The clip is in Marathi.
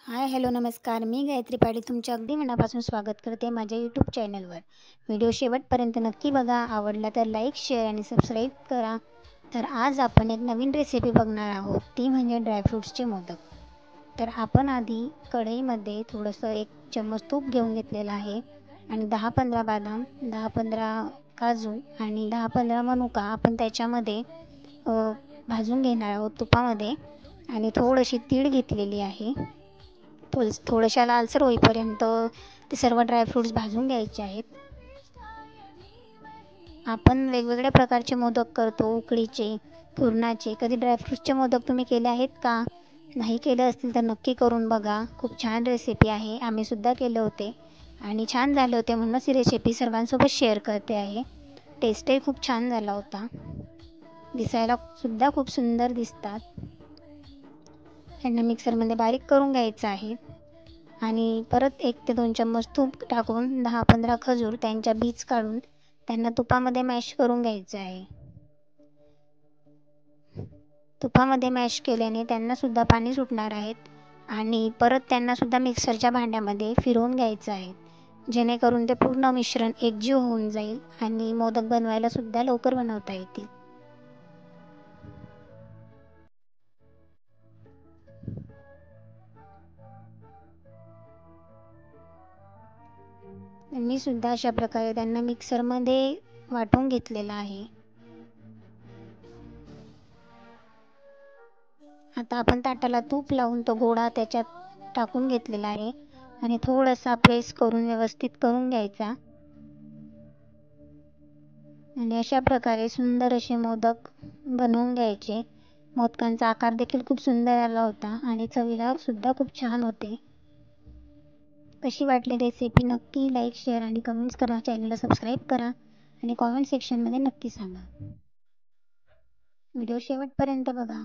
हाय हॅलो नमस्कार. मी गायत्री पाटील तुमच्या अगदी मनापासून स्वागत करते माझ्या यूट्यूब चॅनलवर. व्हिडिओ शेवटपर्यंत नक्की बघा. आवडला तर लाईक शेअर आणि सबस्क्राईब करा. तर आज आपण एक नवीन रेसिपी बघणार आहोत, ती म्हणजे ड्रायफ्रूट्सचे मोदक. तर आपण आधी कढईमध्ये थोडंसं 1 चम्मच तूप घेऊन घेतलेलं आहे आणि 10-15 बदाम, 10-15 काजू आणि 10-15 मनुका आपण त्याच्यामध्ये भाजून घेणार आहोत तुपामध्ये. आणि थोडीशी तीळ घेतलेली आहे. थोड्याशा लालसर होईपर्यंत ते सर्व ड्रायफ्रूट्स भाजून घ्यायचे आहेत. आपण वेगवेगळ्या प्रकारचे मोदक करतो, उकडीचे, पुरणाचे. कधी ड्रायफ्रूट्सचे मोदक तुम्ही केले आहेत का? नाही केले असतील तर नक्की करून बघा. खूप छान रेसिपी आहे. आम्हीसुद्धा केले होते आणि छान झाले होते, म्हणूनच ही रेसिपी सर्वांसोबत शेअर करते आहे. टेस्टही खूप छान झाला होता. दिसायला सुद्धा खूप सुंदर दिसतात. ह्यांना मिक्सरमध्ये बारीक करून घ्यायचं आहे आणि परत 1 ते 2 चम्मच तूप टाकून 10-15 खजूर त्यांच्या बीज काढून त्यांना तुपामध्ये मॅश करून घ्यायचं आहे. तुपामध्ये मॅश केल्याने त्यांनासुद्धा पाणी सुटणार आहेत आणि परत त्यांनासुद्धा मिक्सरच्या भांड्यामध्ये फिरवून घ्यायचं आहे, जेणेकरून ते पूर्ण मिश्रण एकजीव होऊन जाईल आणि मोदक बनवायलासुद्धा लवकर बनवता येतील. मी सुद्धा अशा प्रकारे त्यांना मिक्सरमध्ये वाटून घेतलेलं आहे. आता आपण ताटाला तूप लावून तो गोळा त्याच्यात टाकून घेतलेला आहे आणि थोडासा प्रेस करून व्यवस्थित करून घ्यायचा आणि अशा प्रकारे सुंदर असे मोदक बनवून घ्यायचे. मोदकांचा आकार देखील खूप सुंदर आला होता आणि चवीला सुद्धा खूप छान होते. कशी वाटली रेसिपी नक्की लाईक शेअर आणि कमेंट्स करा. चॅनलला सबस्क्राईब करा आणि कॉमेंट सेक्शनमध्ये नक्की सांगा. व्हिडिओ शेवटपर्यंत बघा.